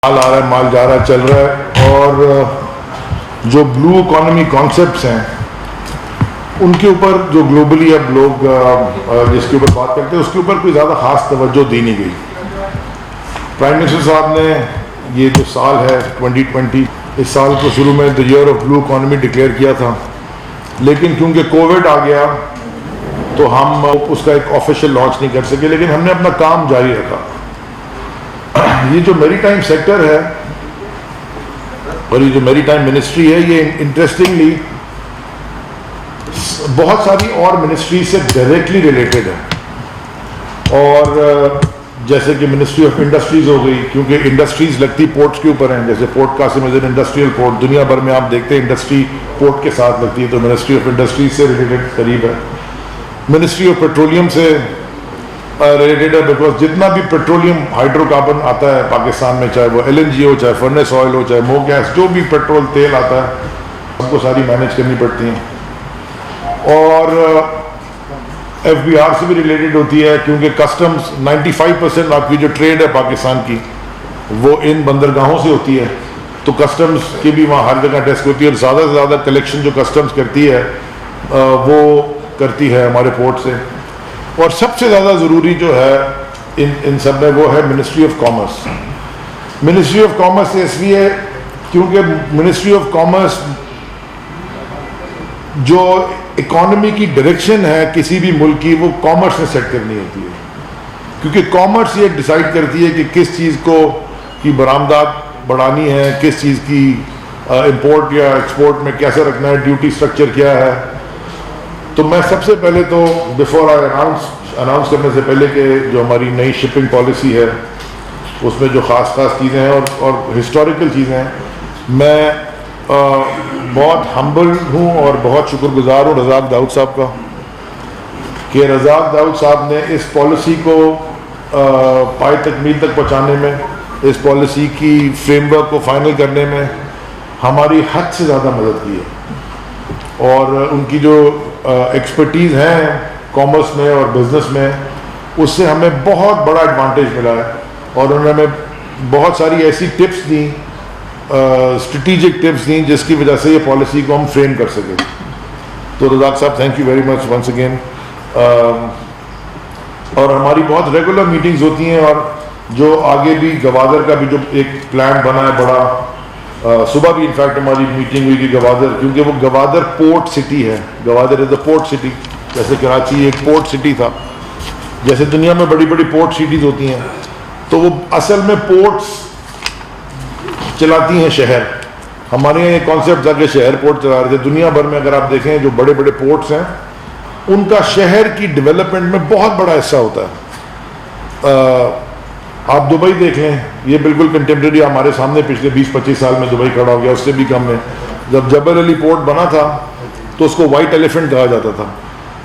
مال آ رہا ہے، مال جا رہا ہے، چل رہا ہے، اور جو بلو اکانومی کانسیپٹس ہیں ان کے اوپر جو گلوبلی اب لوگ جس کے اوپر بات کرتے ہیں اس کے اوپر کوئی زیادہ خاص توجہ دی نہیں گئی۔ پرائم منسٹر صاحب نے یہ جو سال ہے 2020، اس سال کو شروع میں the year of blue economy declare کیا تھا، لیکن کیونکہ کووڈ آ گیا تو ہم اس کا ایک آفیشیل لانچ نہیں کر سکے، لیکن ہم نے اپنا کام جاری رکھا۔ یہ جو میری ٹائم سیکٹر ہے اور یہ جو میری ٹائم منسٹری ہے، یہ انٹرسٹنگلی بہت ساری اور منسٹری سے ڈائریکٹلی ریلیٹڈ ہے، اور جیسے کہ منسٹری آف انڈسٹریز ہو گئی، کیونکہ انڈسٹریز لگتی پورٹس کے اوپر ہیں، جیسے port Qasim is an industrial port, دنیا بھر میں آپ دیکھتے ہیں انڈسٹری پورٹ کے ساتھ لگتی ہے، تو منسٹری آف انڈسٹریز سے ریلیٹڈ قریب ہے۔ منسٹری آف پیٹرولیم سے ریلیٹڈ ہے، بیکاز جتنا بھی پیٹرولیم ہائیڈرو کاربن آتا ہے پاکستان میں، چاہے وہ LNG ہو، چاہے فرنس آئل ہو، چاہے مو گیس، جو بھی پیٹرول تیل آتا ہے سب کو ساری مینیج کرنی پڑتی ہیں، اور FBR سے بھی ریلیٹڈ ہوتی ہے، کیونکہ کسٹمز 95% آپ کی جو ٹریڈ ہے پاکستان کی وہ ان بندرگاہوں سے ہوتی ہے، تو کسٹمز کی بھی وہاں ہر جگہ ڈیسک ہوتی ہے، اور زیادہ سے زیادہ کلیکشن جو کسٹمز کرتی ہے وہ کرتی ہے ہمارے پورٹ سے۔ اور سب سے زیادہ ضروری جو ہے ان سب میں وہ ہے ministry of commerce. Ministry of commerce اس لیے کیونکہ منسٹری آف کامرس جو اکانومی کی ڈائریکشن ہے کسی بھی ملک کی، وہ کامرس نے سیٹ کرنی ہوتی ہے، کیونکہ کامرس یہ ڈیسائیڈ کرتی ہے کہ کس چیز کو کی برآمدات بڑھانی ہے، کس چیز کی امپورٹ یا ایکسپورٹ میں کیسے رکھنا ہے، ڈیوٹی سٹرکچر کیا ہے۔ تو میں سب سے پہلے تو بیفور آئی اناؤنس کرنے سے پہلے کہ جو ہماری نئی شپنگ پالیسی ہے اس میں جو خاص چیزیں ہیں اور ہسٹوریکل چیزیں ہیں، میں بہت ہمبل ہوں اور بہت شکر گزار ہوں رزاق داؤد صاحب کا، کہ رزاق داؤد صاحب نے اس پالیسی کو پائے تکمیل تک پہنچانے میں، اس پالیسی کی فریم ورک کو فائنل کرنے میں ہماری حد سے زیادہ مدد کی ہے، اور ان کی جو ایکسپرٹیز ہیں کامرس میں اور بزنس میں، اس سے ہمیں بہت بڑا ایڈوانٹیج ملا ہے، اور انہوں نے ہمیں بہت ساری ایسی ٹپس دیں، اسٹریٹجک ٹپس دیں، جس کی وجہ سے یہ پالیسی کو ہم فریم کر سکیں۔ تو رزاق صاحب thank you very much once again. اور ہماری بہت ریگولر میٹنگز ہوتی ہیں، اور جو آگے بھی گوادر کا بھی جو ایک پلان بنا ہے بڑا، صبح بھی انفیکٹ ہماری میٹنگ ہوئی کہ گوادر، کیونکہ وہ گوادر پورٹ سٹی ہے، گوادر از اے پورٹ سٹی، جیسے کراچی ایک پورٹ سٹی تھا، جیسے دنیا میں بڑی بڑی پورٹ سٹیز ہوتی ہیں، تو وہ اصل میں پورٹس چلاتی ہیں شہر۔ ہمارے یہاں یہ کانسیپٹ تھا کہ شہر پورٹ چلا رہے تھے۔ دنیا بھر میں اگر آپ دیکھیں جو بڑے بڑے پورٹس ہیں ان کا شہر کی ڈیولپمنٹ میں بہت بڑا حصہ ہوتا ہے۔ آپ دبئی دیکھ لیں، یہ بالکل کنٹمپریری ہمارے سامنے پچھلے 20-25 سال میں دبئی کھڑا ہو گیا، اس سے بھی کم میں۔ جب جبل علی پورٹ بنا تھا تو اس کو وائٹ ایلیفنٹ کہا جاتا تھا،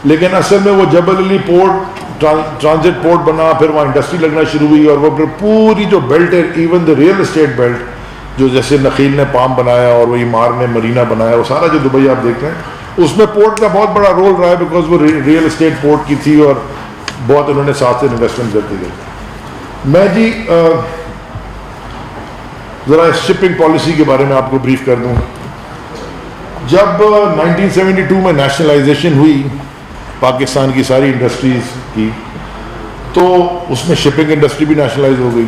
لیکن اصل میں وہ جبل علی پورٹ ٹرانزٹ پورٹ بنا، پھر وہاں انڈسٹری لگنا شروع ہوئی، اور وہ پھر پوری جو بیلٹ ہے، even the real estate belt, جو جیسے نخیل نے پام بنایا اور وہ ایمار نے مرینا بنایا، وہ سارا جو دبئی آپ دیکھتے ہیں اس میں پورٹ کا بہت بڑا رول رہا ہے، بیکاز وہ ریئل اسٹیٹ پورٹ کی تھی اور بہت انہوں نے ساتھ سے انویسٹمنٹ کرتی گئی۔ میں جی ذرا اس شپنگ پالیسی کے بارے میں آپ کو بریف کر دوں۔ جب 1972 میں نیشنلائزیشن ہوئی پاکستان کی ساری انڈسٹریز کی، تو اس میں شپنگ انڈسٹری بھی نیشنلائز ہو گئی۔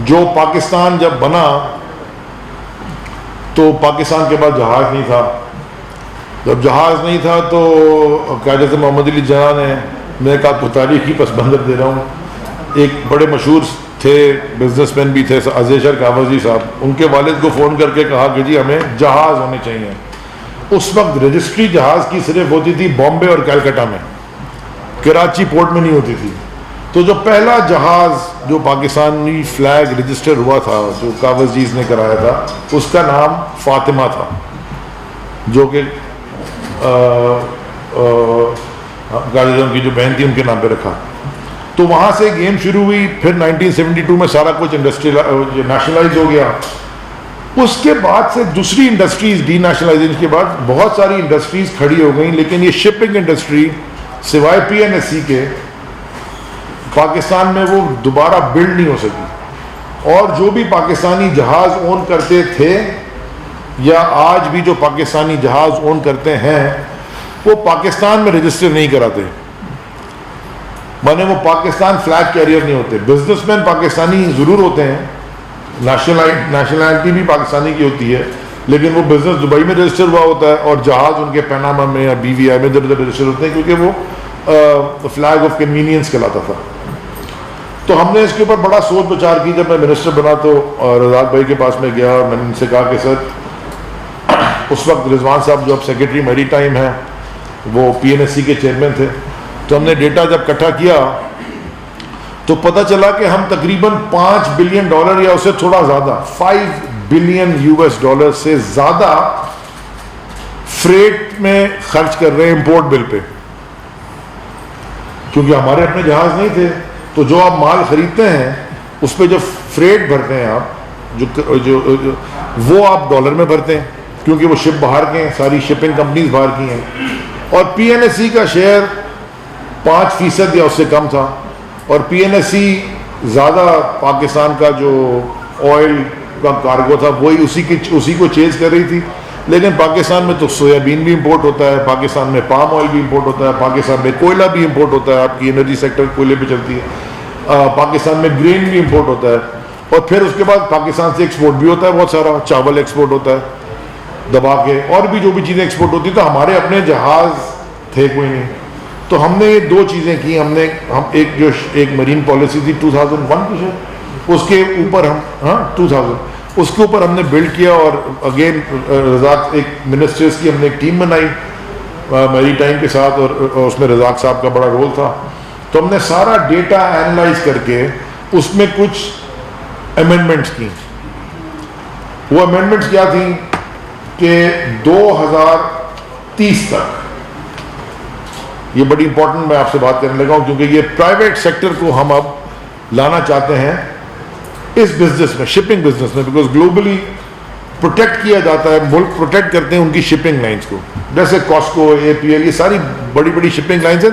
جو پاکستان جب بنا تو پاکستان کے پاس جہاز نہیں تھا، جب جہاز نہیں تھا تو قائد محمد علی جناح نے، میں کہا تو تاریخی پس منظر دے رہا ہوں، ایک بڑے مشہور تھے بزنس مین بھی تھے عزیز کاوزی صاحب، ان کے والد کو فون کر کے کہا کہ جی ہمیں جہاز ہونے چاہیے۔ اس وقت رجسٹری جہاز کی صرف ہوتی تھی بامبے اور کلکتہ میں، کراچی پورٹ میں نہیں ہوتی تھی۔ تو جو پہلا جہاز جو پاکستانی فلیگ رجسٹر ہوا تھا، جو کاوزیز نے کرایا تھا، اس کا نام فاطمہ تھا، جو کہ غازی کی جو بہن تھی ان کے نام پہ رکھا۔ تو وہاں سے گیم شروع ہوئی، پھر 1972 میں سارا کچھ نیشنلائز ہو گیا۔ اس کے بعد سے دوسری انڈسٹریز ڈی نیشنلائزیشن کے بعد بہت ساری انڈسٹریز کھڑی ہو گئیں، لیکن یہ شپنگ انڈسٹری سوائے PNSC کے پاکستان میں وہ دوبارہ بلڈ نہیں ہو سکی، اور جو بھی پاکستانی جہاز اون کرتے تھے یا آج بھی جو پاکستانی جہاز اون کرتے ہیں وہ پاکستان میں رجسٹر نہیں کراتے، مانے وہ پاکستان فلیگ کیریئر نہیں ہوتے. بزنس مین پاکستانی ضرور ہوتے ہیں، نیشنلٹی بھی پاکستانی کی ہوتی ہے، لیکن وہ بزنس دبئی میں رجسٹر ہوا ہوتا ہے اور جہاز ان کے پیناما میں یا بی وی آئی میں ادھر ادھر رجسٹر ہوتے ہیں، کیونکہ وہ فلیگ آف کنوینئنس کہلاتا تھا. تو ہم نے اس کے اوپر بڑا سوچ بچار کی. جب میں منسٹر بنا تو رزاق بھائی کے پاس میں گیا اور میں نے ان سے کہا کہ سر، اس وقت رضوان صاحب جو اب سیکرٹری میری ٹائم ہے وہ پی این ایس سی کے چیئرمین تھے، تو ہم نے ڈیٹا جب اکٹھا کیا تو پتہ چلا کہ ہم تقریباً $5 بلین یا اسے تھوڑا زیادہ $5 بلین سے زیادہ فریٹ میں خرچ کر رہے ہیں امپورٹ بل پہ، کیونکہ ہمارے اپنے جہاز نہیں تھے. تو جو آپ مال خریدتے ہیں اس پہ جو فریٹ بھرتے ہیں آپ جو وہ آپ ڈالر میں بھرتے ہیں، کیونکہ وہ شپ باہر کے ہیں، ساری شپنگ کمپنیز باہر کی ہیں. اور پی این ایس سی کا شیئر 5% یا اس سے کم تھا، اور پی این ایس سی زیادہ پاکستان کا جو آئل کا کارگو تھا وہی اسی کو چیز کر رہی تھی. لیکن پاکستان میں تو سویابین بھی امپورٹ ہوتا ہے، پاکستان میں پام آئل بھی امپورٹ ہوتا ہے، پاکستان میں کوئلہ بھی امپورٹ ہوتا ہے، آپ کی انرجی سیکٹر کوئلے پہ چلتی ہے، پاکستان میں گرین بھی امپورٹ ہوتا ہے، اور پھر اس کے بعد پاکستان سے ایکسپورٹ بھی ہوتا ہے بہت سارا، چاول ایکسپورٹ ہوتا ہے دبا کے، اور بھی جو بھی چیزیں ایکسپورٹ ہوتی ہیں. تو ہمارے اپنے جہاز تھے کوئی نہیں. تو ہم نے یہ 2 چیزیں کی. ہم ایک مرین پالیسی تھی 2001 کی، اس کے اوپر ہم 2000 اس کے اوپر ہم نے بلڈ کیا. اور اگین رزاق ایک منسٹرز کی ہم نے ایک ٹیم بنائی میری ٹائم کے ساتھ، اور اس میں رزاق صاحب کا بڑا رول تھا. تو ہم نے سارا ڈیٹا اینالائز کر کے اس میں کچھ امینڈمنٹس کی. وہ امینڈمنٹس کیا تھیں کہ 2030 تک، یہ بڑی امپورٹنٹ میں آپ سے بات کرنے لگا ہوں کیونکہ یہ پرائیویٹ سیکٹر کو ہم اب لانا چاہتے ہیں اس بزنس میں، شپنگ بزنس میں، بیکاز گلوبلی پروٹیکٹ کیا جاتا ہے، ملک پروٹیکٹ کرتے ہیں ان کی شپنگ لائنز کو. جیسے کاسکو، اے پی ایل، یہ ساری بڑی بڑی شپنگ لائنز ہیں،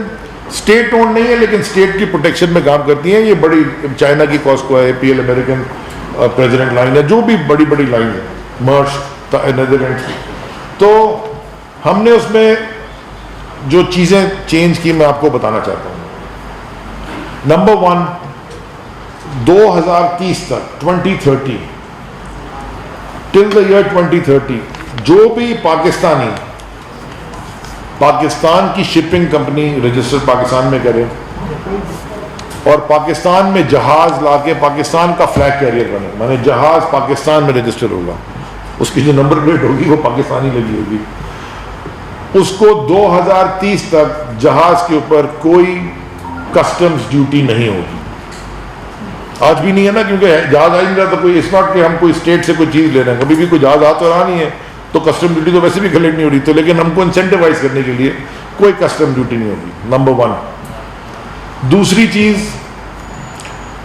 اسٹیٹ اونڈ نہیں ہے لیکن اسٹیٹ کی پروٹیکشن میں کام کرتی ہیں. یہ بڑی چائنا کی کاسکو ہے، A P L American president line ہے، جو بھی بڑی بڑی لائن ہے، مرش نیدرلینڈز کی. تو ہم نے اس میں جو چیزیں چینج کی میں آپ کو بتانا چاہتا ہوں. نمبر 1، 2030 تک 2030 ٹل دا ایئر 2030 جو بھی پاکستان کی شپنگ کمپنی رجسٹر پاکستان میں کرے اور پاکستان میں جہاز لا کے پاکستان کا فلیگ کیریئر بنے، مانے جہاز پاکستان میں رجسٹر ہوگا، اس کی جو نمبر پلیٹ ہوگی وہ پاکستانی لگی ہوگی، اس کو 2030 تک جہاز کے اوپر کوئی کسٹمز ڈیوٹی نہیں ہوگی. آج بھی نہیں ہے نا، کیونکہ جہاز آ نہیں رہا تو کوئی اس وقت کہ ہم کوئی اسٹیٹ سے کوئی چیز لے رہے ہیں، کبھی بھی کوئی جہاز آ تو رہا نہیں ہے تو کسٹم ڈیوٹی تو ویسے بھی کلیکٹ نہیں ہو رہی. تو لیکن ہم کو انسینٹیوائز کرنے کے لیے کوئی کسٹم ڈیوٹی نہیں ہوگی، نمبر 1. دوسری چیز،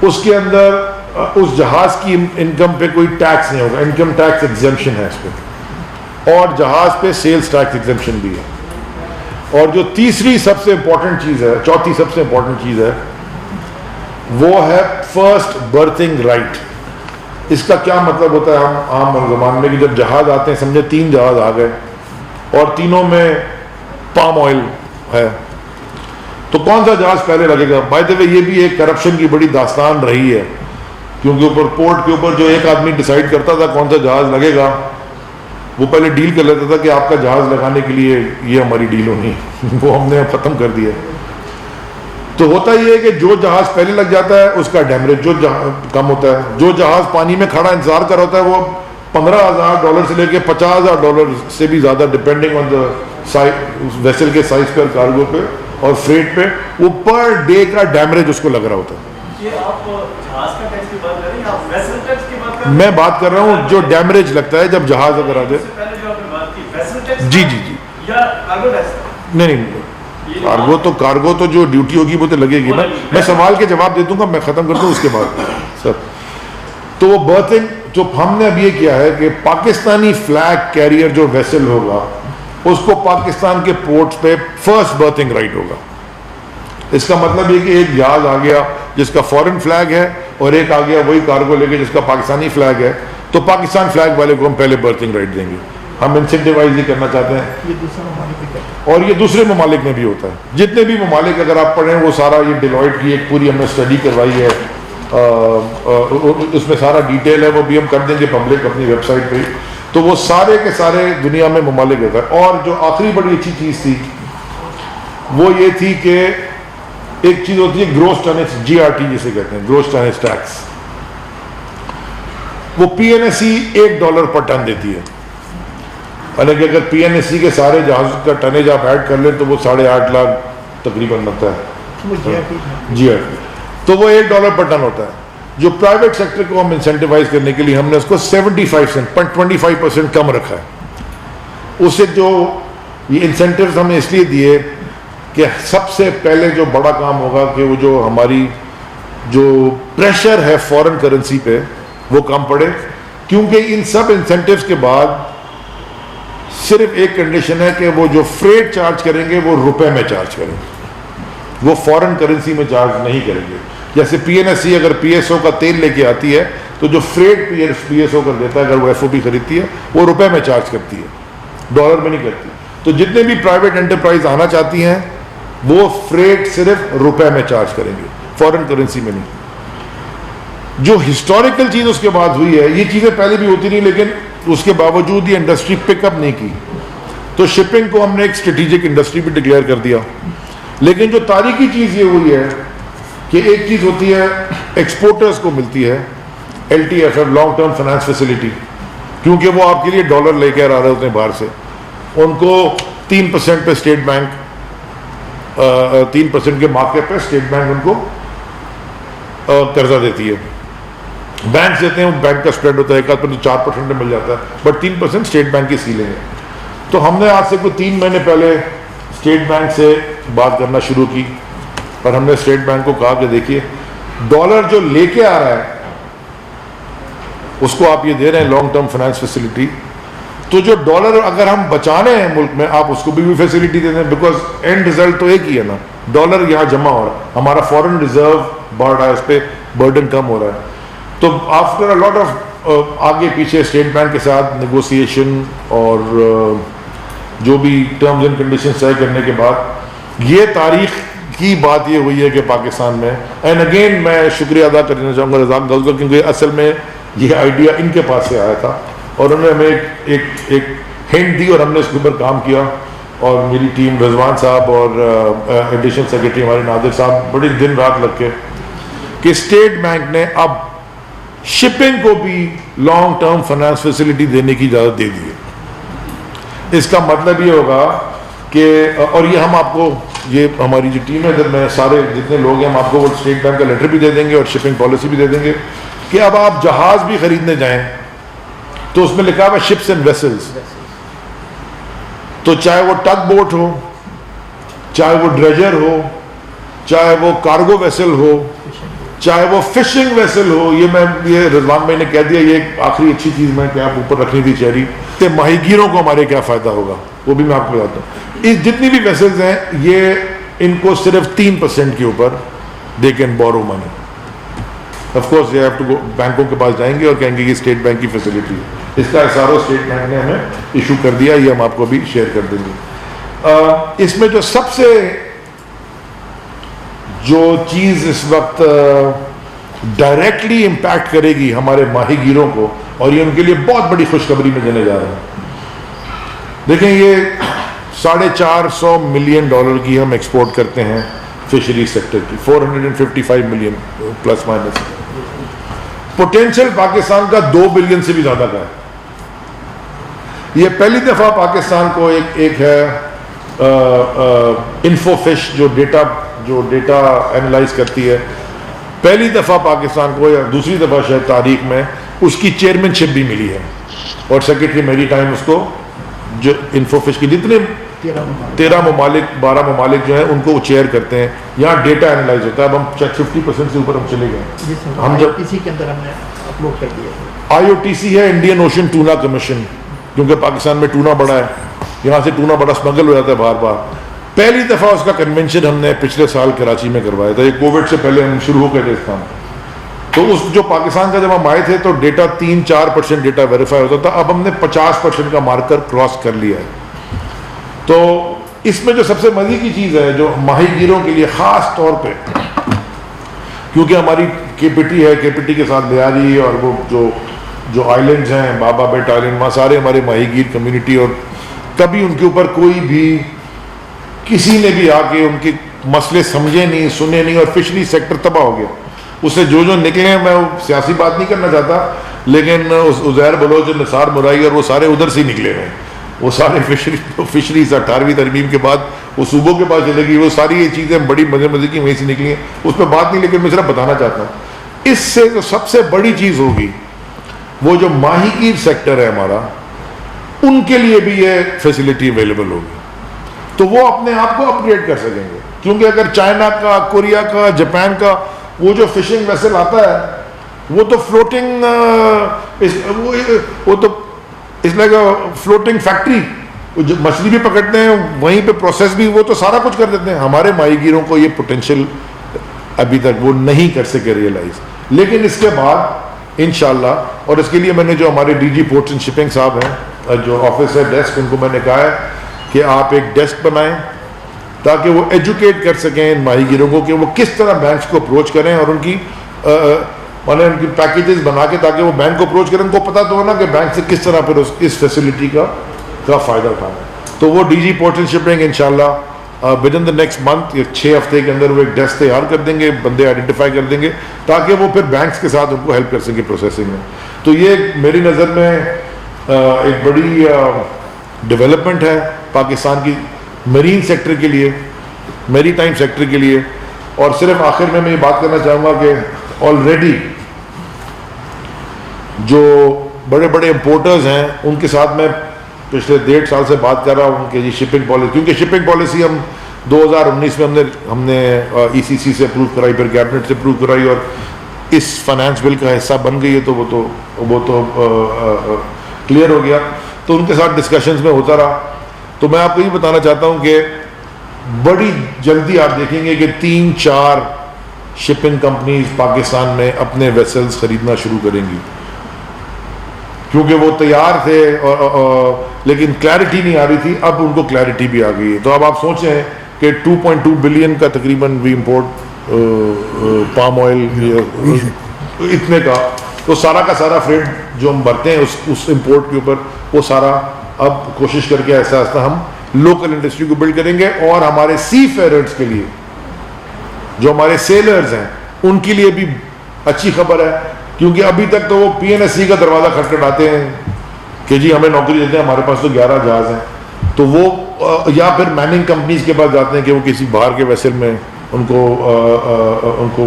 اس کے اندر اس جہاز کی انکم پہ کوئی ٹیکس نہیں ہوگا، انکم ٹیکس ایگزمپشن ہے اس پہ، اور جہاز پہ سیلز ٹیکس ایگزمپشن بھی ہے. اور جو تیسری سب سے امپورٹنٹ چیز ہے، چوتھی سب سے امپورٹنٹ چیز ہے، وہ ہے فرسٹ برتھنگ رائٹ. اس کا کیا مطلب ہوتا ہے ہم عام زبان میں، کہ جب جہاز آتے ہیں، سمجھے 3 جہاز آ گئے اور تینوں میں پام آئل ہے، تو کون سا جہاز پہلے لگے گا؟ بائی دا وے یہ بھی ایک کرپشن کی بڑی داستان رہی ہے، کیونکہ اوپر پورٹ کے اوپر جو ایک آدمی ڈیسائیڈ کرتا تھا کون سا جہاز لگے گا، وہ پہلے ڈیل کر لیتا تھا کہ آپ کا جہاز لگانے کے لیے یہ ہماری ڈیل ہونی، وہ ہم نے ختم کر دیا. تو ہوتا یہ ہے کہ جو جہاز پہلے لگ جاتا ہے اس کا ڈیمیج جو کم ہوتا ہے. جو جہاز پانی میں کھڑا انتظار کر ہوتا ہے وہ $15,000 سے لے کے $50,000 سے بھی زیادہ، ڈپینڈنگ آن دا ویسل کے سائز پر، کارگو پہ اور فریٹ پہ، وہ پر ڈے کا ڈیمیج اس کو لگ رہا ہوتا ہے. میں بات کر رہا ہوں جو ڈیمیج لگتا ہے جب جہاز اگر آ جائے. جی جی جی نہیں، کارگو تو جو ڈیوٹی ہوگی وہ تو لگے گی نا. میں سوال کے جواب دے دوں گا، میں ختم کر دوں اس کے بعد سر. تو وہ برتھنگ جو ہم نے اب یہ کیا ہے کہ پاکستانی فلیگ کیریئر جو ویسل ہوگا اس کو پاکستان کے پورٹس پہ فرسٹ برتھنگ رائٹ ہوگا. اس کا مطلب یہ کہ ایک جہاز آ گیا جس کا فورن فلیگ ہے اور ایک آ گیا وہی کارگو لے کے جس کا پاکستانی فلیگ ہے, تو پاکستان فلیگ والے کو ہم پہلے برتھنگ رائٹ دیں گے. ہم انسینٹیوائز یہ کرنا چاہتے ہیں, اور یہ دوسرے ممالک میں بھی ہوتا ہے. جتنے بھی ممالک اگر آپ پڑھیں وہ سارا یہ ڈیلوائٹ کی ایک پوری ہم نے اسٹڈی کروائی ہے, اس میں سارا ڈیٹیل ہے, وہ بھی ہم کر دیں گے پبلک اپنی ویب سائٹ پہ. تو وہ سارے کے سارے دنیا میں ممالک ہوتا ہے. اور جو آخری بڑی اچھی چیز تھی وہ یہ تھی کہ ایک چیز ہوتی ہے گروس ٹنیج, جی آر ٹی جسے کہتے ہیں, گروس ٹنیج ٹیکس. وہ پی این ایس سی $1 پر ٹن دیتی ہے. حالانکہ اگر پی این ایس سی کے سارے جہاز کا ٹنیج آپ ایڈ کر لیں تو وہ 8.5 لاکھ تقریباً بنتا ہے جی آر ٹی. تو وہ $1 پر ٹن ہوتا ہے. جو پرائیویٹ سیکٹر کو ہم انسینٹیوائز کرنے کے لیے ہم نے اس کو 75 سینٹ 25% کم رکھا ہے. اس سے جو یہ انسینٹیوز ہم نے اس لیے دیے کہ سب سے پہلے جو بڑا کام ہوگا کہ وہ جو ہماری جو پریشر ہے فورن کرنسی پہ وہ کم پڑے. کیونکہ ان سب انسینٹیوز کے بعد صرف ایک کنڈیشن ہے کہ وہ جو فریٹ چارج کریں گے وہ روپے میں چارج کریں گے, وہ فورن کرنسی میں چارج نہیں کریں گے. جیسے پی این ایس سی اگر پی ایس او کا تیل لے کے آتی ہے تو جو فریٹ پی ایس او کر دیتا ہے اگر وہ ایف او پی خریدتی ہے وہ روپے میں چارج کرتی ہے, ڈالر میں نہیں کرتی. تو جتنے بھی پرائیویٹ انٹرپرائز آنا چاہتی ہیں وہ فریٹ صرف روپے میں چارج کریں گے, فورن کرنسی میں نہیں. جو ہسٹوریکل چیز اس کے بعد ہوئی ہے, یہ چیزیں پہلے بھی ہوتی نہیں لیکن اس کے باوجود یہ انڈسٹری پک اپ نہیں کی, تو شپنگ کو ہم نے ایک اسٹریٹجک انڈسٹری بھی ڈکلیئر کر دیا. لیکن جو تاریخی چیز یہ ہوئی ہے کہ ایک چیز ہوتی ہے ایکسپورٹرز کو ملتی ہے L T F F, long term finance facility, کیونکہ وہ آپ کے لیے ڈالر لے کے آ رہے ہوتے ہیں باہر سے. ان کو 3% پہ اسٹیٹ بینک 3% کے مارکیٹ پہ اسٹیٹ بینک ان کو قرضہ دیتی ہے. بینک دیتے ہیں, بینک کا اسپریڈ ہوتا ہے 4% میں مل جاتا ہے, بٹ 3% اسٹیٹ بینک کی سیلیں ہیں. تو ہم نے آج سے کوئی 3 مہینے پہلے اسٹیٹ بینک سے بات کرنا شروع کی, اور ہم نے اسٹیٹ بینک کو کہا کہ دیکھیے ڈالر جو لے کے آ رہا ہے اس کو آپ یہ دے رہے ہیں لانگ ٹرم فائنانس فیسلٹی, تو جو ڈالر اگر ہم بچانے ہیں ملک میں آپ اس کو بھی فیسلٹی دے دیں, بیکاز اینڈ ریزلٹ تو ایک ہی ہے نا, ڈالر یہاں جمع ہو رہا ہے, ہمارا فورن ریزرو بڑھ رہا ہے, اس پہ برڈن کم ہو رہا ہے. تو آفٹر لاٹ آف آگے پیچھے اسٹیٹ بینک کے ساتھ نیگوسیشن اور جو بھی ٹرمز اینڈ کنڈیشنز طے کرنے کے بعد یہ تاریخ کی بات یہ ہوئی ہے کہ پاکستان میں, اینڈ اگین میں شکریہ ادا کرنا چاہوں گا رزاق گل کا, کیونکہ اصل میں یہ آئیڈیا ان کے پاس سے آیا تھا اور انہوں نے ہمیں ایک ہنٹ دی اور ہم نے اس کے اوپر کام کیا. اور میری ٹیم رضوان صاحب اور ایڈیشنل سیکرٹری ہمارے نادر صاحب بڑی دن رات لگ کے کہ اسٹیٹ بینک نے اب شپنگ کو بھی لانگ ٹرم فائنانس فیسلٹی دینے کی اجازت دے دی ہے. اس کا مطلب یہ ہوگا کہ, اور یہ ہم آپ کو, یہ ہماری جو ٹیم ہے ادھر میں سارے جتنے لوگ ہیں ہم آپ کو وہ اسٹیٹ بینک کا لیٹر بھی دے دیں گے اور شپنگ پالیسی بھی دے دیں گے کہ اب آپ جہاز بھی خریدنے جائیں تو اس میں لکھا ہوا شپس اینڈ ویسلز, تو چاہے وہ ٹگ بوٹ ہو, چاہے وہ ڈریجر ہو, چاہے وہ کارگو ویسل ہو, چاہے وہ فشنگ ویسل ہو. یہ رضوان بھائی نے کہہ دیا, یہ ایک آخری اچھی چیز میں کہ آپ اوپر رکھنی تھی چہری, کہ ماہی گیروں کو ہمارے کیا فائدہ ہوگا وہ بھی میں آپ کو بتاتا ہوں. اس جتنی بھی ویسلز ہیں یہ ان کو صرف 3% کے اوپر they can borrow money. Of course they have to go, بینکوں کے پاس جائیں گے اور کہیں گے کہ اسٹیٹ بینک کی فیسلٹی ہے. اس کا اثارو اسٹیٹ بینک نے ہمیں ایشو کر دیا, یہ ہم آپ کو بھی شیئر کر دیں گے. اس میں جو سب سے جو چیز اس وقت ڈائریکٹلی امپیکٹ کرے گی ہمارے ماہی گیروں کو, اور یہ ان کے لیے بہت بڑی خوشخبری میں دینے جا رہے ہیں. دیکھیں یہ $450 ملین کی ہم ایکسپورٹ کرتے ہیں فشریز سیکٹر کی, 455 million plus minus. Potential Pakistan کا 2 بلین سے بھی زیادہ کا ہے. یہ پہلی دفعہ پاکستان کو ایک ہے انفو فش جو ڈیٹا اینالائز کرتی ہے, پہلی دفعہ پاکستان کو یا دوسری دفعہ شاید تاریخ میں اس کی چیئرمین شپ بھی ملی ہے, اور سیکرٹری میری ٹائم اس کو جو انفو فش کی جتنے 13 ممالک 12 ممالک جو ہیں ان کو وہ چیئر کرتے ہیں. یہاں ڈیٹا اینالائز ہوتا ہے. اب ہم 50% سے اوپر ہم چلے گئے. ہم جب اسی کے اندر ہم نے اپلوڈ کر دیا IOTC ہے انڈین اوشن ٹونا کمیشن, کیونکہ پاکستان میں ٹونا بڑا ہے, یہاں سے ٹونا بڑا اسمگل ہو جاتا ہے بار بار. پہلی دفعہ اس کا کنونشن ہم نے پچھلے سال کراچی میں کروایا تھا, یہ کووڈ سے پہلے ہم شروع ہو گئے تھے اس کام. تو اس جو پاکستان کا جب ہم آئے تھے تو ڈیٹا 3-4% ڈیٹا ویریفائی ہوتا تھا, اب ہم نے 50% کا مارکر کراس کر لیا ہے. تو اس میں جو سب سے مزے کی چیز ہے جو ماہی گیروں کے لیے خاص طور پہ, کیونکہ ہماری کے پی ٹی ہے, کے پی ٹی کے ساتھ بیاری اور وہ جو آئلینڈز ہیں, بابا بیٹ آئلینڈ, وہاں سارے ہمارے ماہی گیر کمیونٹی, اور کبھی ان کے اوپر کوئی بھی کسی نے بھی آ کے ان کے مسئلے سمجھے نہیں, سنے نہیں, اور فشری سیکٹر تباہ ہو گیا. اس سے جو نکلے ہیں, میں سیاسی بات نہیں کرنا چاہتا, لیکن عزیر بلوچ, نثار مرائی اور وہ سارے ادھر سے ہی نکلے ہیں. وہ سارے فشریز 18ویں ترمیم کے بعد وہ صوبوں کے پاس چلے گی, وہ ساری یہ چیزیں بڑی مزے کی وہیں سے نکلی ہیں, اس پہ بات نہیں, لیکن میں صرف بتانا چاہتا ہوں. اس سے جو سب سے بڑی چیز ہوگی وہ جو ماہی گیر سیکٹر ہے ہمارا, ان کے لیے بھی یہ فیسلٹی اویلیبل ہوگی, تو وہ اپنے آپ کو اپ گریڈ کر سکیں گے. کیونکہ اگر چائنا کا, کوریا کا, جاپان کا وہ جو فشنگ ویسل آتا ہے وہ تو فلوٹنگ, وہ تو اس لائک فلوٹنگ فیکٹری, جو مچھلی بھی پکڑتے ہیں وہیں پہ پروسیس بھی, وہ تو سارا کچھ کر دیتے ہیں. ہمارے ماہی گیروں کو یہ پوٹینشیل ابھی تک وہ نہیں کر سکے ریئلائز, لیکن اس کے بعد انشاءاللہ, اور اس کے لیے میں نے جو ہمارے D G ports and shipping صاحب ہیں, جو آفس ہے ڈیسک, ان کو میں نے کہا ہے کہ آپ ایک ڈیسک بنائیں تاکہ وہ ایجوکیٹ کر سکیں ان ماہی گیروں کو کہ وہ کس طرح بینکس کو اپروچ کریں, اور ان کی ان کی پیکیجز بنا کے تاکہ وہ بینک کو اپروچ کریں. ان کو پتہ تو ہو نا کہ بینک سے کس طرح پھر اس فیسلٹی کا فائدہ اٹھانا. تو وہ D G ports and shipping انشاءاللہ with in the next month, 6 ہفتے کے اندر وہ ایک ڈیسک تیار کر دیں گے, بندے آئیڈینٹیفائی کر دیں گے تاکہ وہ پھر بینکس کے ساتھ ان کو ہیلپ کر سکیں پروسیسنگ میں. تو یہ میری نظر میں ایک بڑی ڈیولپمنٹ ہے پاکستان کی میرین سیکٹر کے لیے, میری ٹائم سیکٹر کے لیے. اور صرف آخر میں یہ بات کرنا چاہوں گا کہ آلریڈی جو بڑے بڑے امپورٹرز ہیں ان کے ساتھ میں پچھلے 1.5 سال سے بات کر رہا ہوں کہ جی شپنگ پالیسی, کیونکہ شپنگ پالیسی ہم 2019 میں ہم نے ای سی سی سے اپروو کرائی, پھر کیبنٹ سے اپروو کرائی, اور اس فائنانس بل کا حصہ بن گئی ہے, تو وہ تو کلیئر ہو گیا. تو ان کے ساتھ ڈسکشنز میں ہوتا رہا. تو میں آپ کو یہ بتانا چاہتا ہوں کہ بڑی جلدی آپ دیکھیں گے کہ 3-4 شپنگ کمپنیز پاکستان میں اپنے ویسلز خریدنا شروع کریں گی, کیونکہ وہ تیار تھے لیکن کلیئرٹی نہیں آ رہی تھی. اب ان کو کلیئرٹی بھی آ گئی ہے. تو اب آپ سوچیں کہ 2.2 بلین کا تقریباً وی امپورٹ پام آئل اتنے کا, تو سارا کا سارا فریٹ جو ہم بھرتے ہیں اس امپورٹ کے اوپر, وہ سارا اب کوشش کر کے ایسا ایسا ہم لوکل انڈسٹری کو بلڈ کریں گے. اور ہمارے سی فیررز کے لیے, جو ہمارے سیلرز ہیں, ان کے لیے بھی اچھی خبر ہے, کیونکہ ابھی تک تو وہ پی این ایس سی کا دروازہ کھٹکھٹاتے ہیں کہ جی ہمیں نوکری دیتے ہیں, ہمارے پاس تو 11 جہاز ہیں. تو وہ یا پھر میننگ کمپنیز کے پاس جاتے ہیں کہ وہ کسی باہر کے ویسل میں ان کو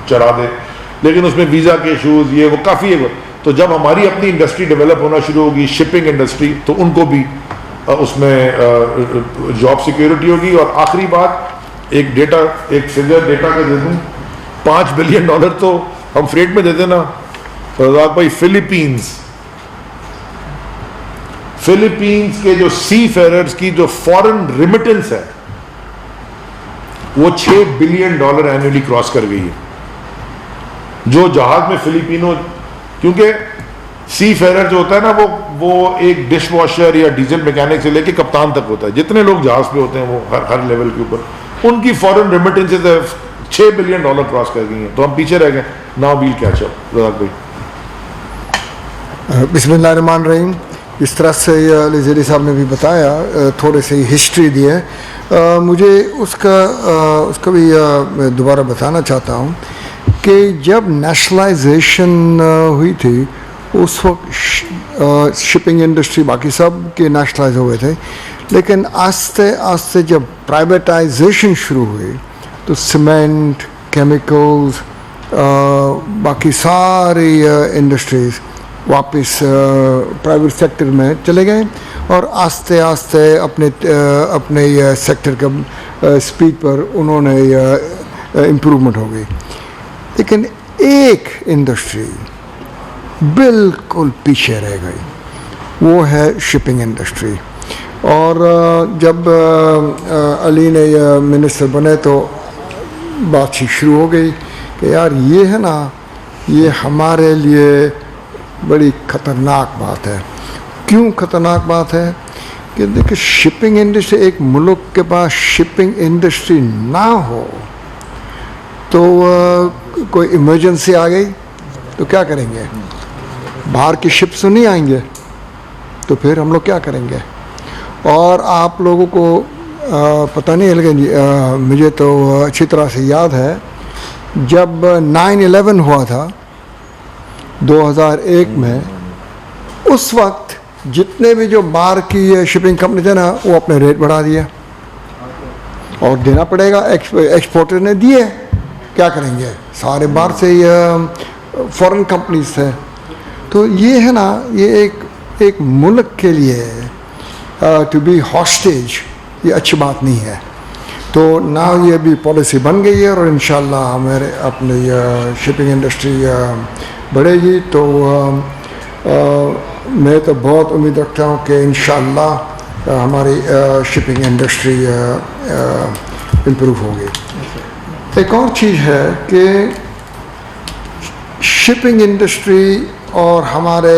چرا دے, لیکن اس میں ویزا کے ایشوز یہ وہ کافی ہے. تو جب ہماری اپنی انڈسٹری ڈیولپ ہونا شروع ہوگی, شپنگ انڈسٹری, تو ان کو بھی اس میں جاب سیکیورٹی ہوگی. اور آخری بات, ایک فگر ڈیٹا کا دے دوں, $5 بلین تو ہم فریٹ میں دیتے نا رزاق بھائی. فلپینز کے جو سی فیررز کی جو فورن ریمیٹنس ہے وہ $6 بلین اینولی کراس کر گئی ہے. جو جہاز میں فلپینو, کیونکہ سی فیرر جو ہوتا ہے نا وہ ایک ڈش واشر یا ڈیزل میکینک سے لے کے کپتان تک ہوتا ہے, جتنے لوگ جہاز پہ ہوتے ہیں وہ ہر لیول کے اوپر, ان کی فورن ریمیٹنسز $6 بلین کراس کر گئی ہیں. تو ہم پیچھے رہ گئے. Now we'll catch up. Razzaq بھائی. بسم اللہ الرحمن الرحیم. اس طرح سے علی زیری صاحب نے بھی بتایا, تھوڑے سی ہسٹری دی ہے. مجھے اس کا بھی دوبارہ بتانا چاہتا ہوں کہ جب نیشنلائزیشن ہوئی تھی اس وقت شپنگ انڈسٹری باقی سب کے نیشنلائز ہوئے تھے, لیکن آہستہ آہستہ جب پرائیویٹائزیشن شروع ہوئی تو سیمنٹ, کیمیکلز, باقی ساری انڈسٹریز واپس پرائیویٹ سیکٹر میں چلے گئے, اور آہستہ آہستہ اپنے سیکٹر کا اسپیڈ پر انہوں نے امپرومنٹ ہو گئی. لیکن ایک انڈسٹری بالکل پیچھے رہ گئی, وہ ہے شپنگ انڈسٹری. اور جب علی نے منسٹر بنے تو بات چیت شروع ہو گئی کہ یار یہ ہے نا یہ ہمارے لیے بڑی خطرناک بات ہے. کیوں خطرناک بات ہے؟ کہ دیکھیں شپنگ انڈسٹری، ایک ملک کے پاس شپنگ انڈسٹری نہ ہو تو کوئی ایمرجنسی آ گئی تو کیا کریں گے؟ باہر کی شپس تو نہیں آئیں گے، تو پھر ہم لوگ کیا کریں گے؟ اور آپ لوگوں کو پتہ نہیں لیکن مجھے تو اچھی طرح سے یاد ہے جب 9/11 ہوا تھا 2001 میں، اس وقت جتنے بھی جو باہر کی شپنگ کمپنی تھے نا وہ اپنے ریٹ بڑھا دیا، اور دینا پڑے گا، ایکسپورٹر نے دیے، کیا کریں گے؟ سارے باہر سے فورن کمپنیز تھے. تو یہ ہے نا، یہ ایک ملک کے لیے ٹو بی ہاسٹیج یہ اچھی بات نہیں ہے. تو نہ یہ بھی پالیسی بن گئی ہے اور انشاءاللہ ہمارے اپنی شپنگ انڈسٹری بڑھے گی. تو میں تو بہت امید رکھتا ہوں کہ انشاءاللہ ہماری شپنگ انڈسٹری امپروو ہوگی. ایک اور چیز ہے کہ شپنگ انڈسٹری اور ہمارے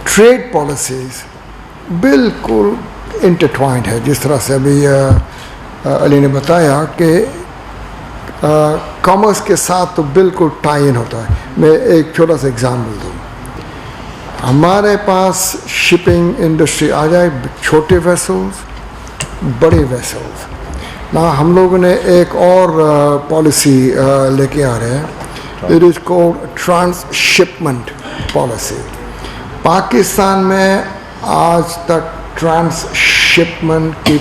ٹریڈ پالیسیز بالکل انٹرٹوائنڈ ہے. جس طرح سے ابھی علی نے بتایا کہ کامرس کے ساتھ تو بالکل ٹائی ان ہوتا ہے. میں ایک چھوٹا سا ایگزامپل دوں. ہمارے پاس شپنگ انڈسٹری آ جائے، چھوٹے ویسلز، بڑے ویسلز. نہ ہم لوگوں نے ایک اور پالیسی لے کے آ رہے ہیں، it is called transshipment policy. Pakistan میں آج تک ٹرانس شپمنٹ کی